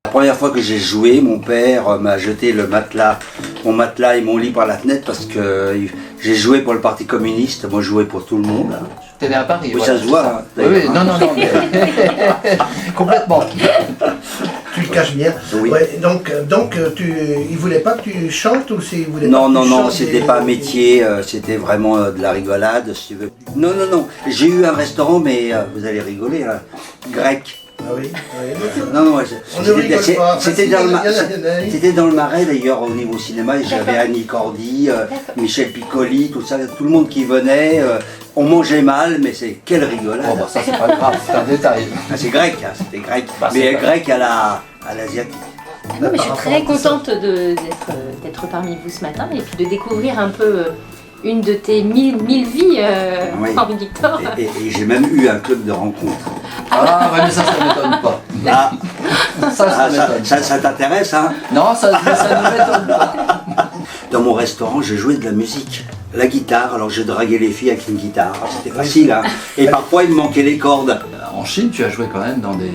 La première fois que j'ai joué, mon père m'a jeté mon matelas et mon lit par la fenêtre parce que j'ai joué pour le Parti communiste. Moi, je jouais pour tout le monde. Hein. T'es né à Paris. Oui, voilà, ça se voit. Hein, oui, non, mais... complètement. Tu le caches bien. Oui. Ouais, donc il voulait pas que tu chantes ou c'est il voulait Non, pas que non, tu non, chantes c'était pas un métier, c'était vraiment de la rigolade, si tu veux. Non, non, non, j'ai eu un restaurant, mais vous allez rigoler, hein, grec. Ah oui, oui. Non, non, On ne rigole pas. c'était Enfin, dans le Marais d'ailleurs au niveau cinéma, et j'avais Annie Cordy, Michel Piccoli, tout ça, tout le monde qui venait. On mangeait mal, mais c'est quelle rigolade. Bon, bah, ça, c'est pas grave, c'est un détail. Ah, c'est grec, hein, c'était grec, Bah, mais pas... grec à l'asiatique. Non, mais je suis très contente d'être parmi vous ce matin et puis de découvrir un peu une de tes mille vies, Oui. Henri Victor. Et j'ai même eu un club de rencontres. Ah, ouais, mais ça m'étonne pas. Ah, Ça m'étonne. ça t'intéresse, hein? Non, ça ne m'étonne pas. Dans mon restaurant, je jouais de la musique, la guitare, alors je draguais les filles avec une guitare, c'était facile, hein. Et parfois il me manquait les cordes. En Chine, tu as joué quand même dans des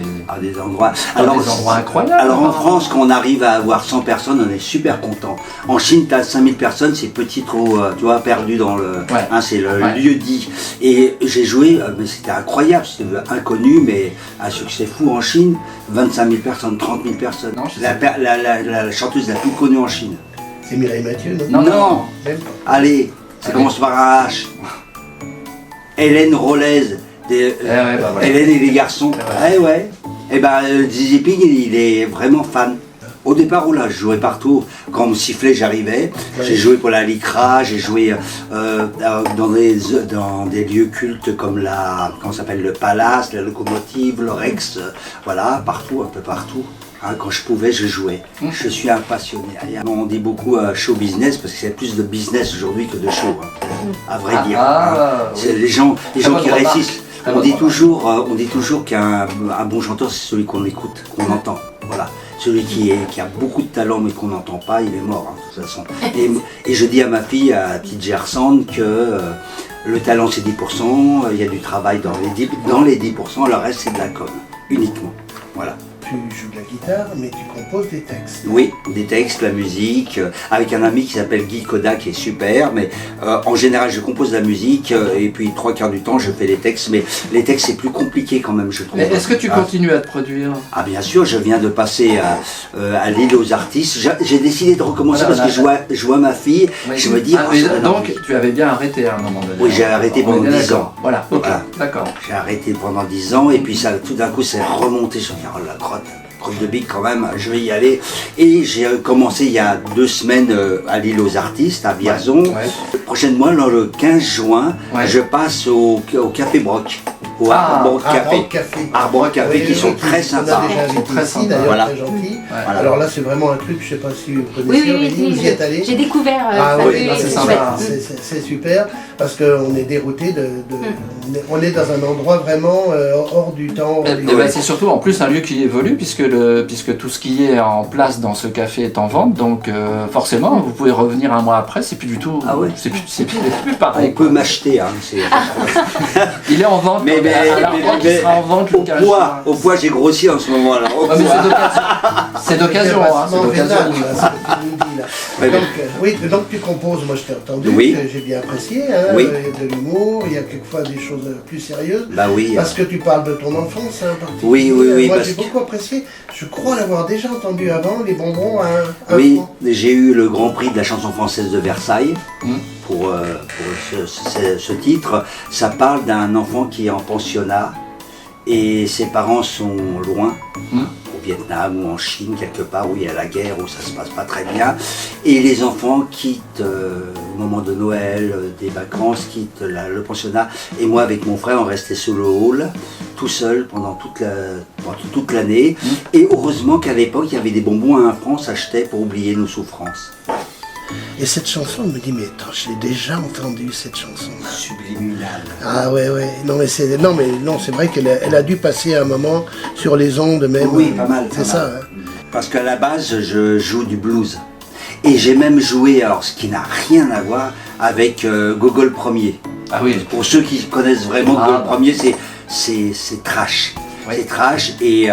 endroits. des endroits incroyables. Alors en France, quand on arrive à avoir 100 personnes, on est super content. En Chine, tu as 5000 personnes, c'est petit, trop, tu vois, perdu dans le... Ouais. Hein, c'est le lieu dit. Et j'ai joué, mais c'était incroyable, c'était inconnu, mais un succès fou en Chine. 25 000 personnes, 30 000 personnes. Non, la chanteuse la plus connue en Chine. C'est Mireille Mathieu, non? Non. Même pas. Allez, ça commence par un H. Hélène Rollez. bah voilà. Hélène et les garçons. Ouais. Et ben Xi Jinping, il est vraiment fan. Au départ, là, je jouais partout. Quand on me sifflait, j'arrivais. Ouais. J'ai joué pour la LICRA, j'ai joué dans des lieux cultes comme comment ça s'appelle, le Palace, la Locomotive, le Rex, voilà, partout, un peu partout. Hein, quand je pouvais, je jouais. Je suis un passionné. On dit beaucoup show business parce que c'est plus de business aujourd'hui que de show, hein, à vrai dire. C'est les gens qui réussissent. On dit toujours qu'un bon chanteur, c'est celui qu'on écoute, qu'on entend. Voilà. Celui qui a beaucoup de talent mais qu'on n'entend pas, il est mort, hein, de toute façon. Et je dis à ma fille, à petite Gersande, que le talent c'est 10%, il y a du travail dans les 10%, le reste c'est de la com, uniquement. Voilà. Tu joues de la guitare, mais tu composes des textes. Oui, des textes, la musique, avec un ami qui s'appelle Guy Koda qui est super, mais en général je compose la musique et puis 3/4 du temps je fais les textes, mais les textes c'est plus compliqué quand même je trouve. Est-ce que tu continues à te produire? Ah bien sûr, je viens de passer à l'île aux artistes, j'ai décidé de recommencer parce que je vois ma fille, je me dis... donc tu avais bien arrêté à un moment donné. Oui, j'ai arrêté pendant 10 ans. Voilà, ok, d'accord. J'ai arrêté pendant 10 ans et puis ça, tout d'un coup c'est remonté, je me dis oh la crotte de bique quand même, je vais y aller. Et j'ai commencé il y a 2 semaines à l'île aux artistes, à Vierzon. Prochainement, le 15 juin, je passe au Café Broc. Au Arbre Café. Arbre Café qui sont très sympas. On a déjà invité ici, d'ailleurs, très gentil. Voilà. Alors là, c'est vraiment un truc, je sais pas si vous connaissez, Oui, vous y êtes allé? J'ai découvert c'est sympa. C'est super, parce qu'on est dérouté on est dans un endroit vraiment hors du temps. C'est surtout en plus un lieu qui évolue puisque tout ce qui est en place dans ce café est en vente, donc forcément vous pouvez revenir un mois après, c'est plus du tout, c'est plus pareil. On peut m'acheter, hein, il est en vente, mais il sera en vente le 15 juin. Au poids j'ai grossi en ce moment là. C'est d'occasion, hein, c'est d'occasion. Donc tu composes, moi je t'ai entendu, j'ai bien apprécié, hein, il y a de l'humour, il y a quelquefois des choses plus sérieuses. Bah oui. Parce que tu parles de ton enfance, hein, oui. Moi j'ai beaucoup apprécié, je crois l'avoir déjà entendu avant, les bonbons à un franc. J'ai eu le Grand Prix de la chanson française de Versailles. Pour ce titre, ça parle d'un enfant qui est en pensionnat et ses parents sont loin, au Vietnam ou en Chine, quelque part où il y a la guerre, où ça se passe pas très bien. Et les enfants quittent, au moment de Noël, des vacances, quittent le pensionnat. Et moi, avec mon frère, on restait sous le hall, tout seul pendant toute l'année. Et heureusement qu'à l'époque, il y avait des bonbons à 1 franc, on s'achetait pour oublier nos souffrances. Et cette chanson, je me dis, mais attends, je l'ai déjà entendue, cette chanson-là. Subliminale. Ah ouais. Non, mais c'est vrai qu'elle a dû passer un moment sur les ondes même. Oui, pas mal. C'est ça. Hein. Parce qu'à la base, je joue du blues. Et j'ai même joué, alors ce qui n'a rien à voir, avec Gogol Ier. Ah oui. Pour ceux qui connaissent vraiment Gogol Ier, c'est trash. Oui. C'est trash. Et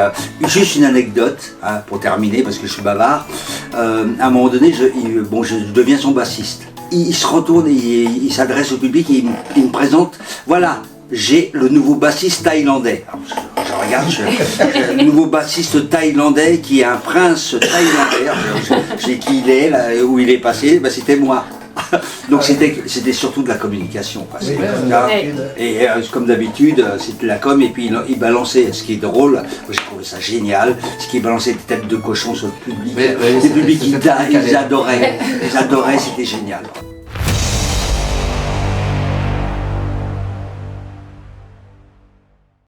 juste une anecdote, hein, pour terminer, parce que je suis bavard. À un moment donné, je deviens son bassiste. Il se retourne et il s'adresse au public et il me présente, voilà, j'ai le nouveau bassiste thaïlandais. Alors, je regarde, j'ai le nouveau bassiste thaïlandais qui est un prince thaïlandais. Alors, je sais qui il est, là, où il est passé, ben, c'était moi. Donc c'était surtout de la communication. Quoi. Oui, Et comme d'habitude, c'était la com, et puis il balançait, ce qui est drôle, j'ai trouvé ça génial, ce qui balançait des têtes de cochon sur le public. Oui, le public, ils adoraient, cadet. ils adoraient, c'était génial.